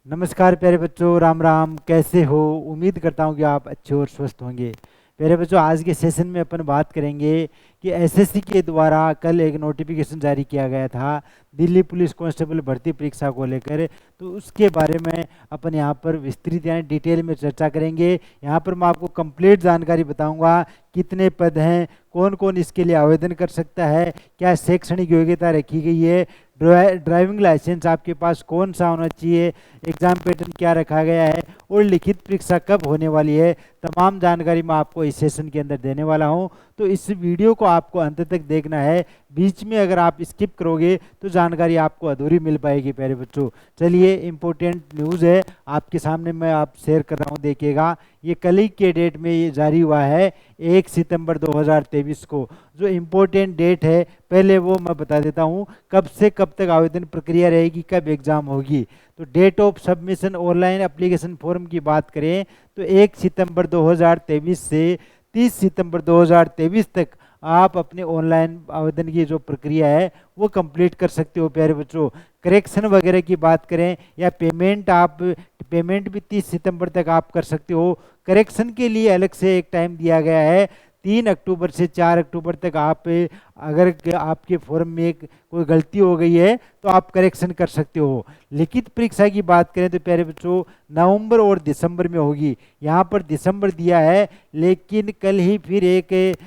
नमस्कार प्यारे बच्चों, राम राम। कैसे हो? उम्मीद करता हूँ कि आप अच्छे और स्वस्थ होंगे। प्यारे बच्चों, आज के सेशन में अपन बात करेंगे कि एसएससी के द्वारा कल एक नोटिफिकेशन जारी किया गया था दिल्ली पुलिस कांस्टेबल भर्ती परीक्षा को लेकर। तो उसके बारे में अपन यहाँ पर विस्तृत यानी डिटेल में चर्चा करेंगे। यहाँ पर मैं आपको कंप्लीट जानकारी बताऊंगा, कितने पद हैं, कौन कौन इसके लिए आवेदन कर सकता है, क्या शैक्षणिक योग्यता रखी गई है, ड्राइविंग लाइसेंस आपके पास कौन सा होना चाहिए, एग्जाम पैटर्न क्या रखा गया है और लिखित परीक्षा कब होने वाली है। तमाम जानकारी मैं आपको इस सेशन के अंदर देने वाला हूं। तो इस वीडियो को आपको अंत तक देखना है। बीच में अगर आप स्किप करोगे तो जानकारी आपको अधूरी मिल पाएगी। प्यारे बच्चों, चलिए, इम्पोर्टेंट न्यूज़ है आपके सामने, मैं आप शेयर कर रहा हूँ, देखिएगा। ये कल ही के डेट में ये जारी हुआ है 1 सितंबर 2023 को। जो इम्पोर्टेंट डेट है पहले वो मैं बता देता हूँ, कब से कब तक आवेदन प्रक्रिया रहेगी, कब एग्जाम होगी। तो date of submission online application form की बात करें तो 1 सितंबर 2023 से 30 सितंबर 2023 तक आप अपने ऑनलाइन आवेदन की जो प्रक्रिया है वो कंप्लीट कर सकते हो। प्यारे बच्चों, करेक्शन वगैरह की बात करें या पेमेंट भी 30 सितंबर तक आप कर सकते हो। करेक्शन के लिए अलग से एक टाइम दिया गया है, 3 अक्टूबर से 4 अक्टूबर तक। आप अगर आपके फॉर्म में कोई गलती हो गई है तो आप करेक्शन कर सकते हो। लिखित परीक्षा की बात करें तो प्यारे बच्चों, नवंबर और दिसंबर में होगी। यहाँ पर दिसंबर दिया है, लेकिन कल ही फिर एक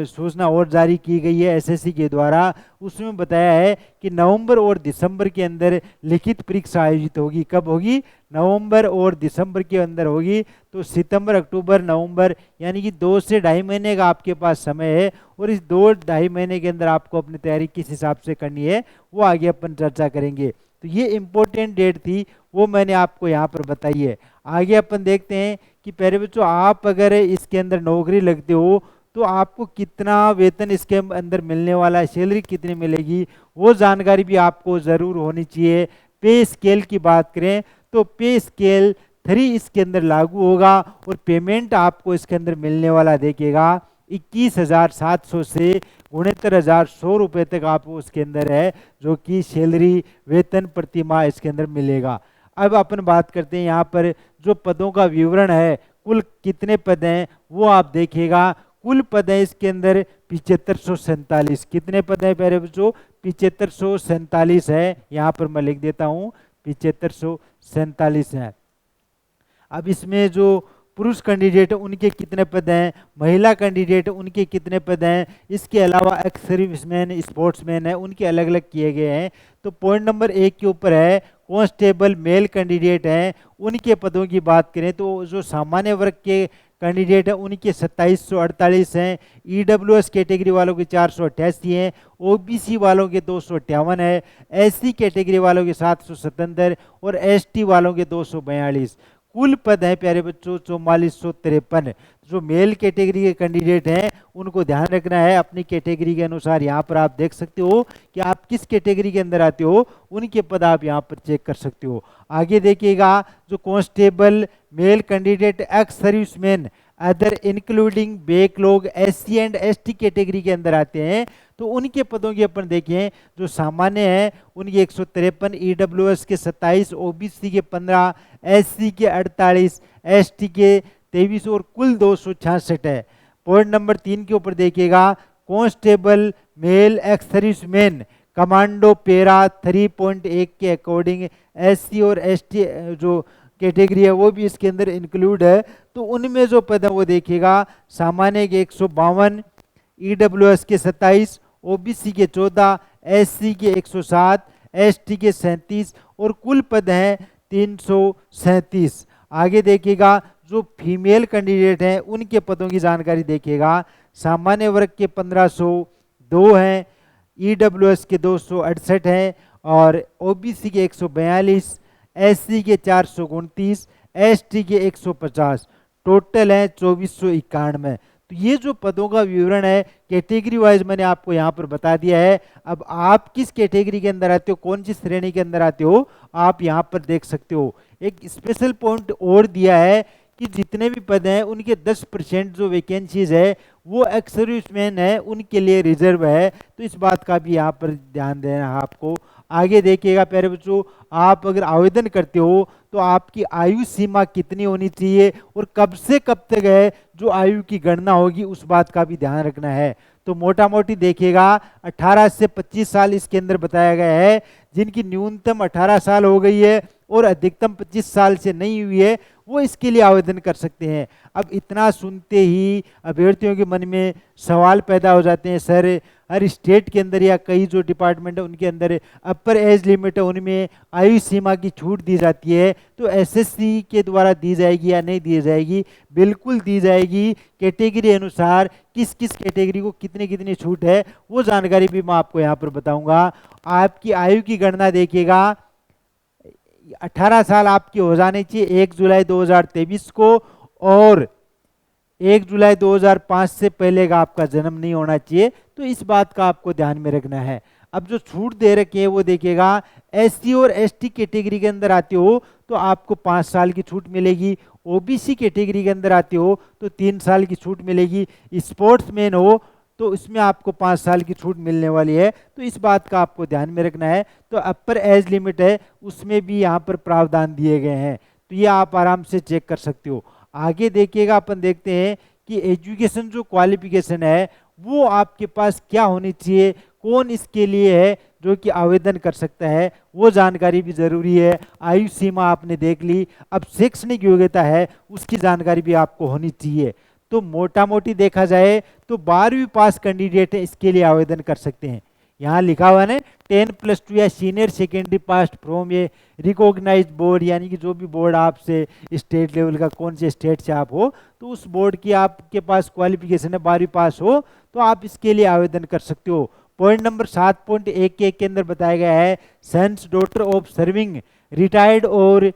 सूचना और जारी की गई है एसएससी के द्वारा। उसमें बताया है कि नवंबर और दिसंबर के अंदर लिखित परीक्षा आयोजित होगी। कब होगी? नवंबर और दिसंबर के अंदर होगी। तो सितंबर, अक्टूबर, नवंबर, यानी कि 2 से ढाई महीने का आपके पास समय है। और इस 2-2.5 महीने के अंदर आपको अपनी तैयारी किस हिसाब से करनी है वो आगे अपन चर्चा करेंगे। तो ये इम्पोर्टेंट डेट थी, वो मैंने आपको यहाँ पर बताई है। आगे अपन देखते हैं कि प्यारे बच्चों, आप अगर इसके अंदर नौकरी लगते हो तो आपको कितना वेतन इसके अंदर मिलने वाला है, सैलरी कितनी मिलेगी, वो जानकारी भी आपको ज़रूर होनी चाहिए। पे स्केल की बात करें तो पे स्केल 3 इसके अंदर लागू होगा और पेमेंट आपको इसके अंदर मिलने वाला देखिएगा 21,700 से 69,100 रुपये तक आपको उसके अंदर है, जो कि सैलरी वेतन प्रति माह इसके अंदर मिलेगा। अब अपन बात करते हैं यहाँ पर जो पदों का विवरण है, कुल कितने पद हैं वो आप देखिएगा। कुल पद है इसके अंदर 7547। कितने पद हैं प्यारे बच्चों? 7547 है। यहाँ पर मैं लिख देता हूँ 7547 है। अब इसमें जो पुरुष कैंडिडेट है उनके कितने पद हैं, महिला कैंडिडेट उनके कितने पद हैं, इसके अलावा एक्स सर्विसमैन, स्पोर्ट्समैन है, उनके अलग अलग किए गए हैं। तो पॉइंट नंबर 1 के ऊपर है कांस्टेबल मेल कैंडिडेट हैं, उनके पदों की बात करें तो जो सामान्य वर्ग के कैंडिडेट हैं उनके 2748 हैं, ईडब्ल्यूएस कैटेगरी वालों के 488 हैं, ओबीसी वालों के 258 है, एससी कैटेगरी वालों के 777 और एसटी वालों के 242। कुल पद हैं प्यारे बच्चों 4453। जो मेल कैटेगरी के कैंडिडेट हैं उनको ध्यान रखना है अपनी कैटेगरी के अनुसार। यहाँ पर आप देख सकते हो कि आप किस कैटेगरी के अंदर आते हो, उनके पद आप यहाँ पर चेक कर सकते हो। आगे देखिएगा, जो constable male candidate ex serviceman other including backlog SC and ST category के अंदर आते हैं, तो उनके पदों की अपन देखें, जो सामान्य है उनके 153, ईडब्ल्यूएस के 27, ओबीसी के 15, एससी के 48, एसटी के 23 और कुल 266 है। पॉइंट नंबर 3 के ऊपर देखिएगा, constable male ex serviceman commando para 3.1 के अकॉर्डिंग एससी और एसटी जो कैटेगरी है वो भी इसके अंदर इंक्लूड है। तो उनमें जो पद है वो देखिएगा, सामान्य के 152, ईडब्ल्यूएस के 27, ओबीसी के 14, एससी के 107, एसटी के 37 और कुल पद हैं 337। आगे देखिएगा, जो फीमेल कैंडिडेट हैं उनके पदों की जानकारी देखिएगा, सामान्य वर्ग के 1502 हैं, ईडब्ल्यूएस के 268 हैं और ओबीसी के 142, एससी के 429, एसटी के 150। टोटल है 2491। तो ये जो पदों का विवरण है कैटेगरी वाइज मैंने आपको यहाँ पर बता दिया है। अब आप किस कैटेगरी के अंदर आते हो, कौन सी श्रेणी के अंदर आते हो, आप यहाँ पर देख सकते हो। एक स्पेशल पॉइंट और दिया है कि जितने भी पद हैं उनके 10% जो वैकेंसीज है वो एक्स सर्विसमैन है उनके लिए रिजर्व है। तो इस बात का भी यहाँ पर ध्यान देना है आपको। आगे देखिएगा प्यारे बच्चों, आप अगर आवेदन करते हो तो आपकी आयु सीमा कितनी होनी चाहिए और कब से कब तक है जो आयु की गणना होगी, उस बात का भी ध्यान रखना है। तो मोटा मोटी देखिएगा 18 से 25 साल इसके अंदर बताया गया है। जिनकी न्यूनतम 18 साल हो गई है और अधिकतम 25 साल से नहीं हुई है वो इसके लिए आवेदन कर सकते हैं। अब इतना सुनते ही अभ्यर्थियों के मन में सवाल पैदा हो जाते हैं, सर हर स्टेट के अंदर या कई जो डिपार्टमेंट है उनके अंदर अपर एज लिमिट है, उनमें आयु सीमा की छूट दी जाती है, तो एसएससी के द्वारा दी जाएगी या नहीं दी जाएगी? बिल्कुल दी जाएगी। कैटेगरी अनुसार किस किस कैटेगरी को कितनी कितनी छूट है वो जानकारी भी मैं आपको यहाँ पर बताऊंगा। आपकी आयु की गणना देखिएगा, 18 साल आपकी हो जानी चाहिए 1 जुलाई 2023 को, और 1 जुलाई 2005 से पहले का आपका जन्म नहीं होना चाहिए। तो इस बात का आपको ध्यान में रखना है। अब जो छूट दे रखी है वो देखिएगा, एससी और एसटी कैटेगरी के अंदर आते हो तो आपको 5 साल की छूट मिलेगी, ओबीसी कैटेगरी के अंदर आते हो तो 3 साल की छूट मिलेगी, स्पोर्ट्समैन हो तो इसमें आपको 5 साल की छूट मिलने वाली है। तो इस बात का आपको ध्यान में रखना है। तो अपर एज लिमिट है उसमें भी यहाँ पर प्रावधान दिए गए हैं, तो ये आप आराम से चेक कर सकते हो। आगे देखिएगा, अपन देखते हैं कि एजुकेशन जो क्वालिफिकेशन है वो आपके पास क्या होनी चाहिए, कौन इसके लिए है जो कि आवेदन कर सकता है, वो जानकारी भी जरूरी है। आयु सीमा आपने देख ली, अब शैक्षणिक योग्यता है उसकी जानकारी भी आपको होनी चाहिए। तो मोटा मोटी देखा जाए तो 12वीं पास कैंडिडेट है इसके लिए आवेदन कर सकते हैं। यहाँ लिखा हुआ है 10+2 या senior secondary pass from a recognised board, यानी कि जो भी बोर्ड आपसे स्टेट लेवल का, कौन से स्टेट से आप हो तो उस बोर्ड की आपके पास क्वालिफिकेशन है 12वीं पास हो तो आप इसके लिए आवेदन कर सकते हो। पॉइंट नंबर 7.1 के अंदर बताया गया है, sons daughter of serving retired और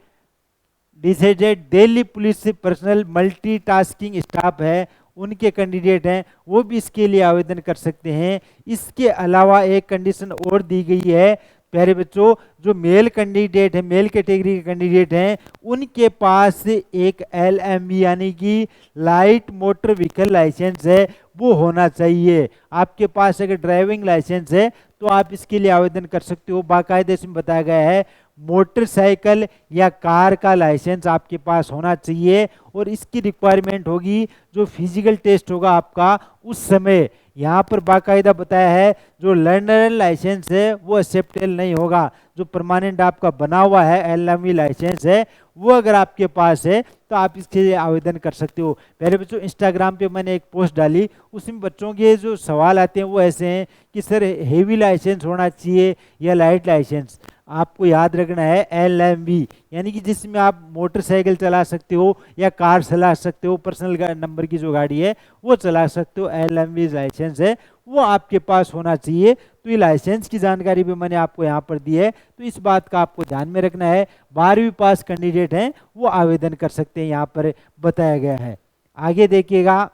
deceased Delhi police personnel multitasking staff है उनके कैंडिडेट हैं वो भी इसके लिए आवेदन कर सकते हैं। इसके अलावा एक कंडीशन और दी गई है प्यारे बच्चों, जो मेल कैंडिडेट है, मेल कैटेगरी के कैंडिडेट हैं उनके पास एक LMV यानी कि लाइट मोटर व्हीकल लाइसेंस है वो होना चाहिए। आपके पास अगर ड्राइविंग लाइसेंस है तो आप इसके लिए आवेदन कर सकते हो। बाकायदे इसमें बताया गया है मोटरसाइकिल या कार का लाइसेंस आपके पास होना चाहिए, और इसकी रिक्वायरमेंट होगी जो फिजिकल टेस्ट होगा आपका उस समय। यहाँ पर बाकायदा बताया है जो लर्नर लाइसेंस है वो एक्सेप्टेबल नहीं होगा, जो परमानेंट आपका बना हुआ है LMV लाइसेंस है वो अगर आपके पास है तो आप इसके लिए आवेदन कर सकते हो। पहले बच्चों इंस्टाग्राम पे मैंने एक पोस्ट डाली, उसमें बच्चों के जो सवाल आते हैं वो ऐसे हैं कि सर हेवी लाइसेंस होना चाहिए या लाइट लाइसेंस। आपको याद रखना है LMV यानी कि जिसमें आप मोटरसाइकिल चला सकते हो या कार चला सकते हो, पर्सनल नंबर की जो गाड़ी है वो चला सकते हो, LMV लाइसेंस है वो आपके पास होना चाहिए। तो ये लाइसेंस की जानकारी भी मैंने आपको यहाँ पर दी है, तो इस बात का आपको ध्यान में रखना है। 12वीं पास कैंडिडेट हैं वो आवेदन कर सकते हैं, यहाँ पर बताया गया है। आगे देखिएगा,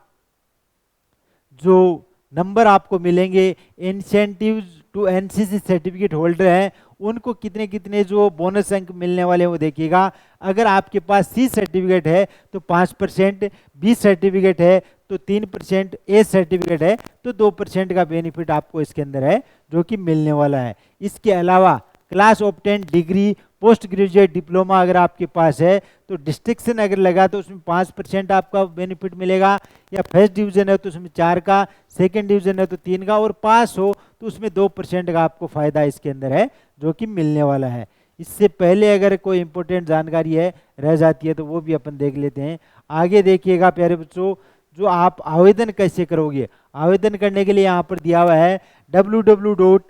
जो नंबर आपको मिलेंगे incentive to NCC certificate holder हैं उनको कितने कितने जो बोनस अंक मिलने वाले हैं वो देखिएगा। अगर आपके पास C सर्टिफिकेट है तो 5%, B सर्टिफिकेट है तो 3%, A सर्टिफिकेट है तो 2% का बेनिफिट आपको इसके अंदर है जो कि मिलने वाला है। इसके अलावा class obtain degree, post graduate diploma अगर आपके पास है तो डिस्टिंक्शन अगर लगा तो उसमें 5% आपका बेनिफिट मिलेगा, या फर्स्ट डिवीजन है तो उसमें 4 का, सेकंड डिवीजन है तो 3 का, और पास हो तो उसमें 2% का आपको फायदा इसके अंदर है जो कि मिलने वाला है। इससे पहले अगर कोई इंपॉर्टेंट जानकारी है रह जाती है तो वो भी अपन देख लेते हैं। आगे देखिएगा प्यारे बच्चों, जो आप आवेदन कैसे करोगे, आवेदन करने के लिए यहाँ पर दिया हुआ है www.ssc.nic.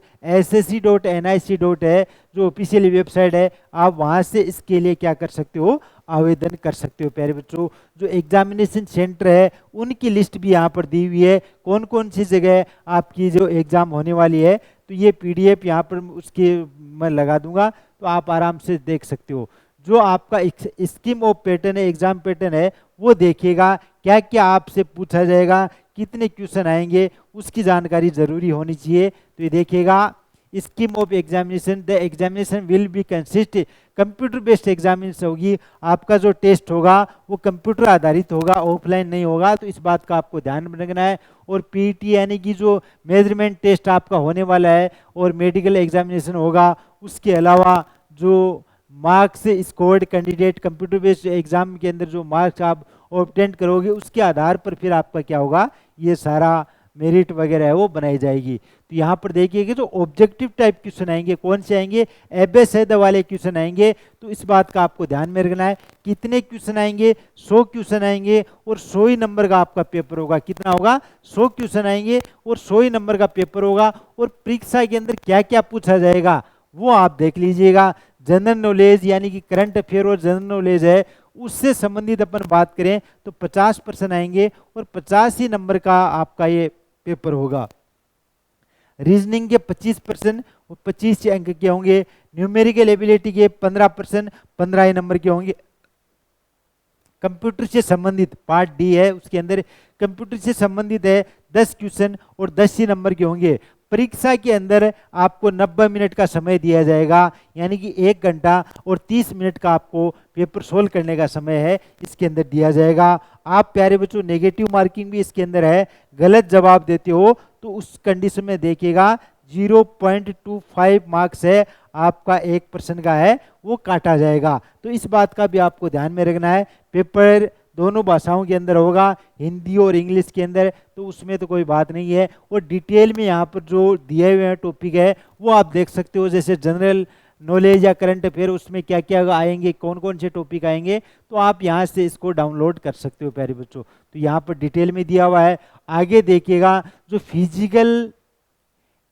है जो ऑफिशियल वेबसाइट है, आप वहाँ से इसके लिए क्या कर सकते हो, आवेदन कर सकते हो। प्यारे बच्चों, जो एग्जामिनेशन सेंटर है उनकी लिस्ट भी यहाँ पर दी हुई है, कौन कौन सी जगह आपकी जो एग्ज़ाम होने वाली है, तो ये PDF यहाँ पर उसके मैं लगा दूंगा तो आप आराम से देख सकते हो। जो आपका स्कीम ऑफ पैटर्न है, एग्जाम पैटर्न है वो देखिएगा, क्या क्या आपसे पूछा जाएगा, कितने क्वेश्चन आएंगे उसकी जानकारी जरूरी होनी चाहिए। तो ये देखिएगा scheme of examination, the examination will be consist, computer based examination होगी, आपका जो टेस्ट होगा वो कंप्यूटर आधारित होगा, ऑफलाइन नहीं होगा, तो इस बात का आपको ध्यान में रखना है। और पीटी यानी कि जो मेजरमेंट टेस्ट आपका होने वाला है और मेडिकल एग्जामिनेशन होगा, उसके अलावा जो marks scored candidate computer based exam के अंदर जो मार्क्स आप ऑब्टेन करोगे उसके आधार पर फिर आपका क्या होगा, ये सारा मेरिट वगैरह है वो बनाई जाएगी। तो यहाँ पर देखिए जो ऑब्जेक्टिव टाइप क्वेश्चन आएंगे कौन से आएंगे, एबेसेद वाले क्वेश्चन आएंगे। तो इस बात का आपको ध्यान में रखना है, कितने क्वेश्चन आएंगे, 100 क्वेश्चन आएंगे और 100 ही नंबर का आपका पेपर होगा। कितना होगा, 100 क्वेश्चन आएंगे और 100 ही नंबर का पेपर होगा। और परीक्षा के अंदर क्या क्या पूछा जाएगा वो आप देख लीजिएगा। जनरल नॉलेज यानी कि करंट अफेयर और जनरल नॉलेज है, उससे संबंधित अपन बात करें तो 50% आएंगे और 50 ही नंबर का आपका ये पेपर होगा। रीजनिंग के 25% और 25 अंक के होंगे। न्यूमेरिकल एबिलिटी के 15%, 15 ही नंबर के होंगे। कंप्यूटर से संबंधित पार्ट डी है, उसके अंदर कंप्यूटर से संबंधित है 10 क्वेश्चन और 10 ही नंबर के होंगे। परीक्षा के अंदर आपको 90 मिनट का समय दिया जाएगा, यानी कि 1 घंटा और 30 मिनट का आपको पेपर सोल्व करने का समय है इसके अंदर दिया जाएगा। आप प्यारे बच्चों नेगेटिव मार्किंग भी इसके अंदर है, गलत जवाब देते हो तो उस कंडीशन में देखिएगा 0.25 मार्क्स है आपका 1% का है वो काटा जाएगा। तो इस बात का भी आपको ध्यान में रखना है। पेपर दोनों भाषाओं के अंदर होगा, हिंदी और इंग्लिश के अंदर, तो उसमें तो कोई बात नहीं है। और डिटेल में यहाँ पर जो दिए हुए हैं टॉपिक है वो आप देख सकते हो, जैसे जनरल नॉलेज या करंट अफेयर उसमें क्या क्या आएंगे, कौन कौन से टॉपिक आएंगे, तो आप यहाँ से इसको डाउनलोड कर सकते हो प्यारे बच्चों। तो यहाँ पर डिटेल में दिया हुआ है। आगे देखिएगा जो फिजिकल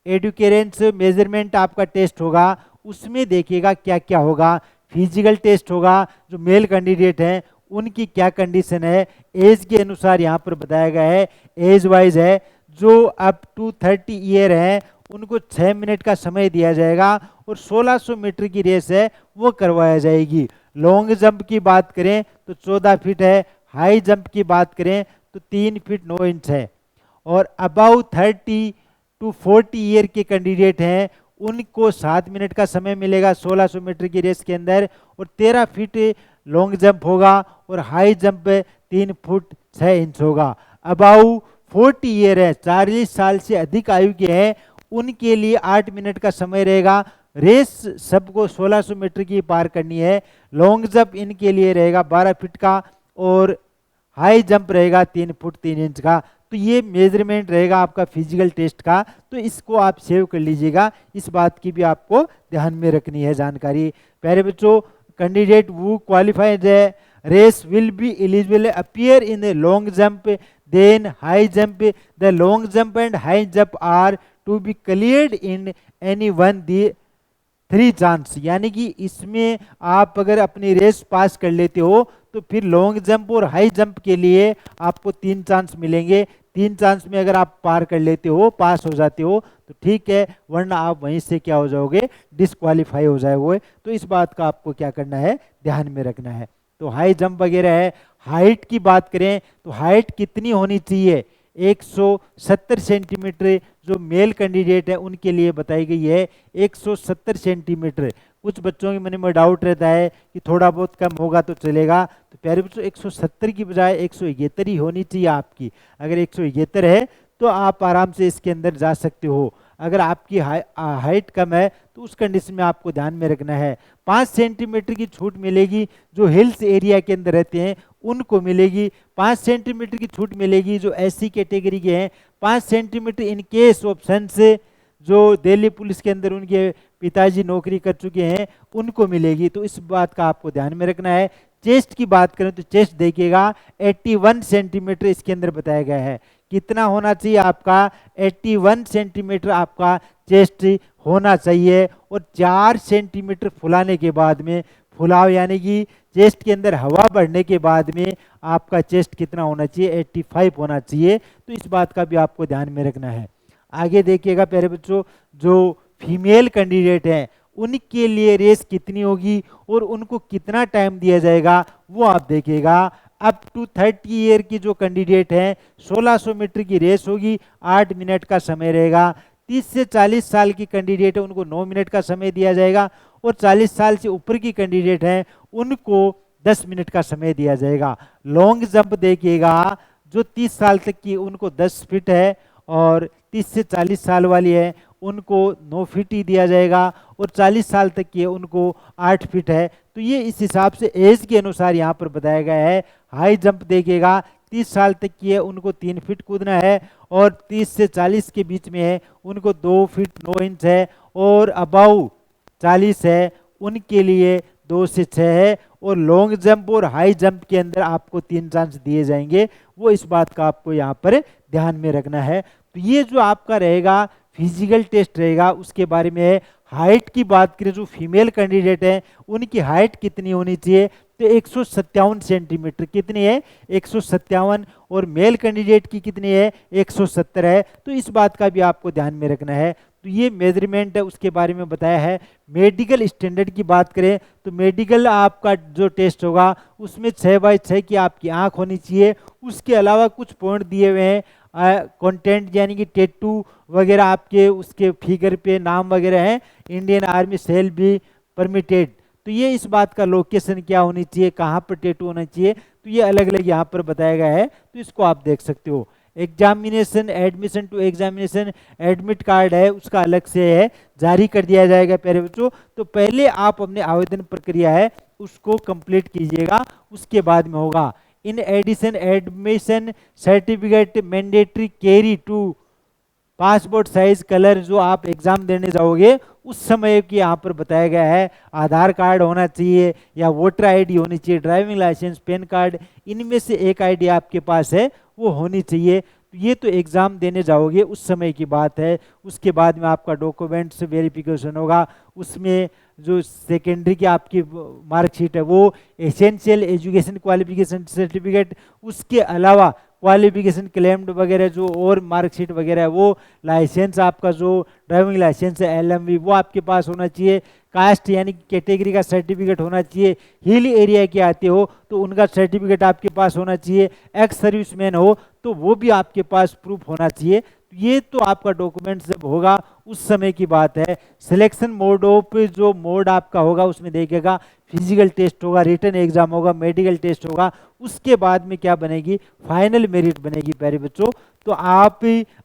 एडुकेरेंस मेजरमेंट आपका टेस्ट होगा उसमें देखिएगा क्या क्या होगा। फिजिकल टेस्ट होगा, जो मेल कैंडिडेट हैं उनकी क्या कंडीशन है, एज के अनुसार यहाँ पर बताया गया है, एज वाइज है। जो अप टू 30 ईयर है उनको 6 मिनट का समय दिया जाएगा और 1600 मीटर की रेस है वो करवाया जाएगी। लॉन्ग जंप की बात करें तो 14 फीट है, हाई जंप की बात करें तो 3 फीट 9 इंच है। और अबाउ 30 टू 40 ईयर के कैंडिडेट हैं उनको 7 मिनट का समय मिलेगा 1600 मीटर की रेस के अंदर, और 13 फीट लॉन्ग जंप होगा और हाई जंप 3 फुट 6 इंच होगा। अबाउ 40 ईयर है, 40 साल से अधिक आयु के हैं, उनके लिए 8 मिनट का समय रहेगा। रेस सबको 1600 मीटर की पार करनी है। लॉन्ग जंप इनके लिए रहेगा 12 फीट का और हाई जंप रहेगा 3 फुट 3 इंच का। तो ये मेजरमेंट रहेगा आपका फिजिकल टेस्ट का, तो इसको आप सेव कर लीजिएगा। इस बात की भी आपको ध्यान में रखनी है जानकारी। प्यारे बच्चों, कैंडिडेट वो क्वालिफाइड है race will be eligible appear in the long jump then high jump. The long jump and high jump are to be cleared in any one the 3 chance. यानी कि इसमें आप अगर अपनी रेस पास कर लेते हो तो फिर लॉन्ग जंप और हाई जंप के लिए आपको 3 चांस मिलेंगे। 3 चांस में अगर आप पार कर लेते हो, पास हो जाते हो तो ठीक है, वरना आप वहीं से क्या हो जाओगे, डिस्क्वालीफाई हो जाओगे। तो इस बात का आपको क्या करना है, ध्यान में रखना है। तो हाई जंप वगैरह है। हाइट की बात करें तो हाइट कितनी होनी चाहिए, 170 सेंटीमीटर जो मेल कैंडिडेट है उनके लिए बताई गई है 170 सेंटीमीटर। कुछ बच्चों के मन में डाउट रहता है कि थोड़ा बहुत कम होगा तो चलेगा, तो प्यारे बच्चों 170 की बजाय 171 ही होनी चाहिए आपकी। अगर 171 है तो आप आराम से इसके अंदर जा सकते हो। अगर आपकी हाइट कम है तो उस कंडीशन में आपको ध्यान में रखना है। 5 सेंटीमीटर की छूट मिलेगी जो हिल्स एरिया के अंदर रहते हैं उनको मिलेगी। 5 सेंटीमीटर की छूट मिलेगी जो एससी कैटेगरी के हैं। 5 सेंटीमीटर इन केस ऑप्शन से जो दिल्ली पुलिस के अंदर उनके पिताजी नौकरी कर चुके हैं उनको मिलेगी। तो इस बात का आपको ध्यान में रखना है। चेस्ट की बात करें तो चेस्ट देखिएगा 81 सेंटीमीटर इसके अंदर बताया गया है। कितना होना चाहिए आपका, 81 सेंटीमीटर आपका चेस्ट होना चाहिए। और 4 सेंटीमीटर फुलाने के बाद में, फुलाव यानी कि चेस्ट के अंदर हवा बढ़ने के बाद में आपका चेस्ट कितना होना चाहिए, 85 होना चाहिए। तो इस बात का भी आपको ध्यान में रखना है। आगे देखिएगा प्यारे बच्चों, जो फीमेल कैंडिडेट हैं उनके लिए रेस कितनी होगी और उनको कितना टाइम दिया जाएगा वो आप देखिएगा। अप टू 30 ईयर की जो कैंडिडेट हैं 1600 मीटर की रेस होगी, 8 मिनट का समय रहेगा। 30 से 40 साल की कैंडिडेट है उनको 9 मिनट का समय दिया जाएगा, और 40 साल से ऊपर की कैंडिडेट हैं उनको 10 मिनट का समय दिया जाएगा। लॉन्ग जंप देखिएगा, जो 30 साल तक की उनको 10 फीट है, और 30 से 40 साल वाली है उनको 9 फीट ही दिया जाएगा, और 40 साल तक की है उनको 8 फीट है। तो ये इस हिसाब से एज के अनुसार यहाँ पर बताया गया है। हाई जंप देखिएगा, 30 साल तक की है उनको 3 फीट कूदना है, और 30 से 40 के बीच में है उनको 2 फीट 9 इंच है, और अबाउ 40 है उनके लिए 2 से 6 है। और लॉन्ग जंप और हाई जंप के अंदर आपको 3 चांस दिए जाएंगे, वो इस बात का आपको यहाँ पर ध्यान में रखना है। तो ये जो आपका रहेगा फिजिकल टेस्ट रहेगा, उसके बारे में है। हाइट की बात करें, जो फीमेल कैंडिडेट है उनकी हाइट कितनी होनी चाहिए, तो 157 सेंटीमीटर कितनी है, 157, और मेल कैंडिडेट की कितनी है, 170 है। तो इस बात का भी आपको ध्यान में रखना है। तो ये मेजरमेंट है, उसके बारे में बताया है। मेडिकल स्टैंडर्ड की बात करें तो मेडिकल आपका जो टेस्ट होगा उसमें 6x6 की आपकी आंख होनी चाहिए। उसके अलावा कुछ पॉइंट दिए हुए हैं, कंटेंट यानी कि टैटू वगैरह आपके उसके फिगर पे नाम वगैरह हैं, Indian army shall be permitted. तो ये इस बात का लोकेशन क्या होनी चाहिए, कहाँ पर टैटू होना चाहिए, तो ये अलग अलग यहाँ पर बताया गया है, तो इसको आप देख सकते हो। Examination, admission to examination admit card है उसका अलग से है, जारी कर दिया जाएगा प्यारे बच्चों। तो पहले आप अपने आवेदन प्रक्रिया है उसको कंप्लीट कीजिएगा, उसके बाद में होगा। In addition admission certificate mandatory carry two passport size colour, जो आप एग्जाम देने जाओगे उस समय की यहाँ पर बताया गया है। आधार कार्ड होना चाहिए या वोटर आईडी होनी चाहिए, ड्राइविंग लाइसेंस, पैन कार्ड, इनमें से एक आईडी आपके पास है वो होनी चाहिए। तो ये तो एग्ज़ाम देने जाओगे उस समय की बात है। उसके बाद में आपका डॉक्यूमेंट्स वेरिफिकेशन होगा, उसमें जो सेकेंडरी की आपकी मार्कशीट है वो एसेंशियल एजुकेशन क्वालिफिकेशन सर्टिफिकेट, उसके अलावा क्वालिफिकेशन क्लेम्ड वगैरह जो और मार्कशीट वगैरह है, वो लाइसेंस आपका जो ड्राइविंग लाइसेंस है LMV वो आपके पास होना चाहिए। कास्ट यानी कैटेगरी का सर्टिफिकेट होना चाहिए। हिल एरिया के आते हो तो उनका सर्टिफिकेट आपके पास होना चाहिए। एक्स सर्विसमैन हो तो वो भी आपके पास प्रूफ होना चाहिए। ये तो आपका डॉक्यूमेंट जब होगा उस समय की बात है। सिलेक्शन मोड ऑफ, जो मोड आपका होगा उसमें देखिएगा फिजिकल टेस्ट होगा, रिटन एग्जाम होगा, मेडिकल टेस्ट होगा, उसके बाद में क्या बनेगी, फाइनल मेरिट बनेगी प्यारे बच्चों। तो आप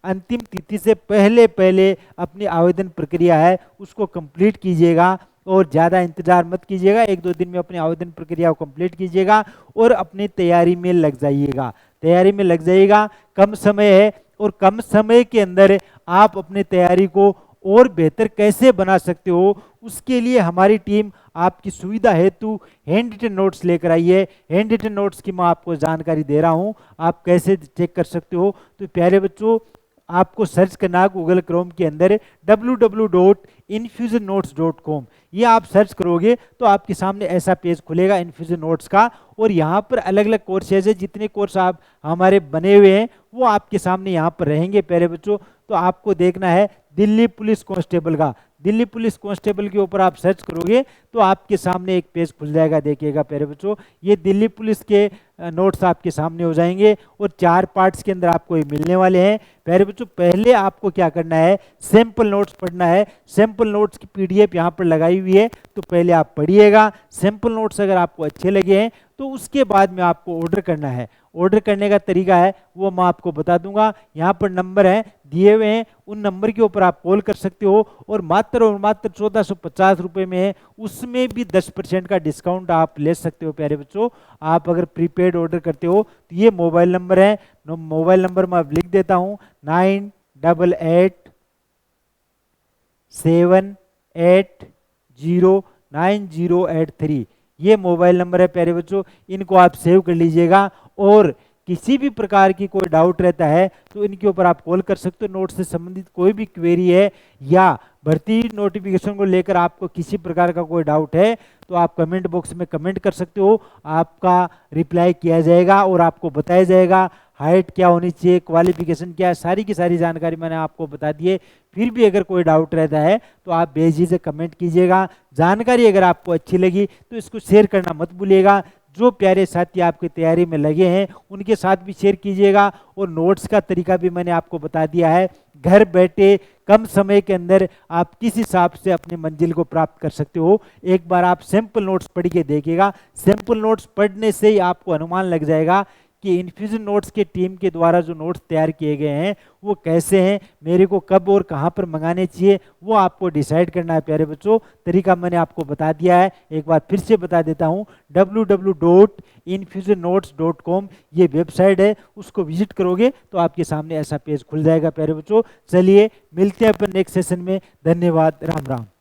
अंतिम तिथि से पहले पहले अपनी आवेदन प्रक्रिया है उसको कंप्लीट कीजिएगा, और ज़्यादा इंतजार मत कीजिएगा। 1-2 दिन में अपनी आवेदन प्रक्रिया को कंप्लीट कीजिएगा और अपनी तैयारी में लग जाइएगा। तैयारी में लग जाइएगा, कम समय है, और कम समय के अंदर आप अपनी तैयारी को और बेहतर कैसे बना सकते हो, उसके लिए हमारी टीम आपकी सुविधा हेतु हैंड रिटन नोट्स लेकर आई है। हैंड रिटन नोट्स की मैं आपको जानकारी दे रहा हूँ, आप कैसे चेक कर सकते हो। तो प्यारे बच्चों, आपको सर्च करना है गूगल क्रोम के अंदर www.infusionnotes.com। ये आप सर्च करोगे तो आपके सामने ऐसा पेज खुलेगा इन्फ्यूजन नोट्स का, और यहाँ पर अलग अलग कोर्सेज है। जितने कोर्स आप हमारे बने हुए हैं वो आपके सामने यहाँ पर रहेंगे प्यारे बच्चों। तो आपको देखना है दिल्ली पुलिस कांस्टेबल का, दिल्ली पुलिस कांस्टेबल के ऊपर आप सर्च करोगे तो आपके सामने एक पेज खुल जाएगा। देखिएगा प्यारे बच्चों, ये दिल्ली पुलिस के नोट्स आपके सामने हो जाएंगे, और 4 पार्ट्स के अंदर आपको ये मिलने वाले हैं प्यारे बच्चों। पहले आपको क्या करना है, सैंपल नोट्स पढ़ना है। सैंपल नोट्स की PDF यहाँ पर लगाई हुई है, तो पहले आप पढ़िएगा। सैंपल नोट्स अगर आपको अच्छे लगे हैं तो उसके बाद में आपको ऑर्डर करना है। ऑर्डर करने का तरीका है वो मैं आपको बता दूंगा। यहाँ पर नंबर है दिए हुए हैं, उन नंबर के ऊपर आप कॉल कर सकते हो, और मात्र 1450 रुपये में है, उसमें भी 10% का डिस्काउंट आप ले सकते हो प्यारे बच्चों। आप अगर प्रीपेड ऑर्डर करते हो तो ये मोबाइल नंबर है, मोबाइल नंबर मैं लिख देता हूँ 9887809083। ये मोबाइल नंबर है प्यारे बच्चों, इनको आप सेव कर लीजिएगा। और किसी भी प्रकार की कोई डाउट रहता है तो इनके ऊपर आप कॉल कर सकते हो। नोट से संबंधित कोई भी क्वेरी है या भर्ती नोटिफिकेशन को लेकर आपको किसी प्रकार का कोई डाउट है तो आप कमेंट बॉक्स में कमेंट कर सकते हो। आपका रिप्लाई किया जाएगा और आपको बताया जाएगा हाइट क्या होनी चाहिए, क्वालिफिकेशन क्या है, सारी की सारी जानकारी मैंने आपको बता दी है। फिर भी अगर कोई डाउट रहता है तो आप बेझिझक कमेंट कीजिएगा। जानकारी अगर आपको अच्छी लगी तो इसको शेयर करना मत भूलिएगा। जो प्यारे साथी आपकी तैयारी में लगे हैं उनके साथ भी शेयर कीजिएगा। और नोट्स का तरीका भी मैंने आपको बता दिया है, घर बैठे कम समय के अंदर आप किस हिसाब से अपनी मंजिल को प्राप्त कर सकते हो। एक बार आप सैंपल नोट्स पढ़ के देखिएगा, सैंपल नोट्स पढ़ने से ही आपको अनुमान लग जाएगा कि इन्फ्यूजन नोट्स के टीम के द्वारा जो नोट्स तैयार किए गए हैं वो कैसे हैं, मेरे को कब और कहाँ पर मंगाने चाहिए वो आपको डिसाइड करना है प्यारे बच्चों। तरीका मैंने आपको बता दिया है, एक बार फिर से बता देता हूँ, www.infusionnotes.com ये वेबसाइट है, उसको विजिट करोगे तो आपके सामने ऐसा पेज खुल जाएगा प्यारे बच्चों। चलिए मिलते हैं अपन नेक्स्ट सेशन में, धन्यवाद, राम राम।